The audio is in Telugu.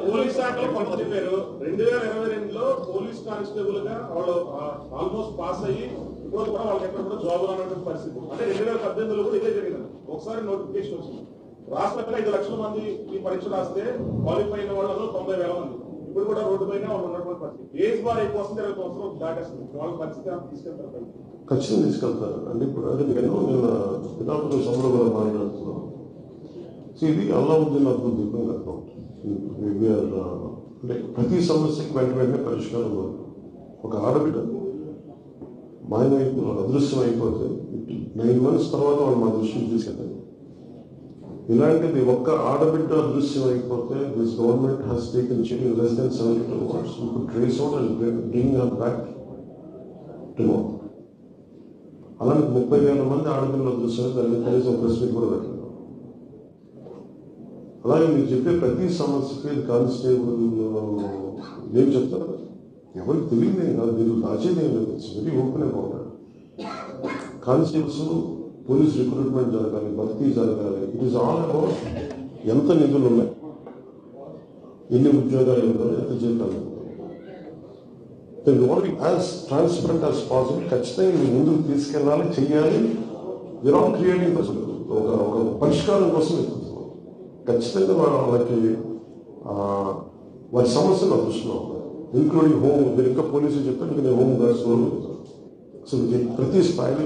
పోలీస్ శాఖలో కొంత చెప్పారు 2022లో పోలీస్ కానిస్టేబుల్ గా వాళ్ళు ఆల్మోస్ట్ పాస్ అయ్యి ఇప్పుడు కూడా వాళ్ళకి ఎక్కడ కూడా జాబ్ రానటువంటి పరిస్థితి. అంటే 2018లో కూడా ఇదే జరిగింది. ఒకసారి నోటిఫికేషన్ వచ్చింది, రాష్ట్రంలో 5 లక్షల మంది ఈ పరీక్ష రాస్తే క్వాలిఫై అయిన వాళ్ళు 90,000 మంది ఇప్పుడు కూడా రోడ్డు పైన వాళ్ళు ఉన్నటువంటి పరిస్థితి. ఏజ్ బార్ ఎక్కువ వస్తుంది, 20 సంవత్సరాలు దాటేస్తుంది. వాళ్ళ పరిస్థితి తీసుకెళ్తారు, ఖచ్చితంగా తీసుకెళ్తారు. అంటే ఇప్పుడు అదే నేను పితాపురం సభలో కూడా మాట్లాడుతున్నాను. ఇది అల్లావుద్దీన్ అద్భుత దీపం కథం. అంటే ప్రతి సమస్యకి వెంటనే పరిష్కారం ఉంది. ఒక ఆడబిడ్డ మాయమైపు అదృశ్యం అయిపోతే 9 months తర్వాత వాళ్ళు మా దృష్టికి తీసుకెళ్తారు. ఇలాంటిది ఒక్క ఆడబిడ్డ అదృశ్యం అయిపోతే this government has taken children less than 72 hours. You could trace out and bring her back tomorrow. అలాంటి 30,000 మంది ఆడపిల్లలు అదృశ్యం దాన్ని కనీసం ప్రెస్ మీట్ కూడా పెట్టలేదు. అలాగే మీరు చెప్పే ప్రతి సమస్యకి కానిస్టేబుల్ ఏం చెప్తారు ఎవరికి తెలియదు కాదు, మీరు దాచేది ఏం లేదు. It's very open about it. Constables police recruitment జరగాలి, భర్తీ జరగాలి. ఇట్ ఈస్ ఆల్ అబౌట్ ఎంత నిధులు ఉన్నాయి, ఎన్ని ఉద్యోగాలు ఉన్నాయి, ఎంత జీతాలు ఉన్నాయి. You want be as transparent as possible. ఖచ్చితంగా మీరు ముందుకు తీసుకెళ్ళాలి, చెయ్యాలి. యూర్ ఆల్ క్రియేటింగ్ ఒక పరిష్కారం కోసం ఖచ్చితంగా వాళ్ళకి వారి సమస్యలు దృష్టిలో ఉన్నాయి, ఇంక్లూడింగ్ హోమ్. మీరు ఇంకా పోలీసులు చెప్తే మీకు నేను హోమ్ గార్డ్స్ అసలు ప్రతి స్థాయిలో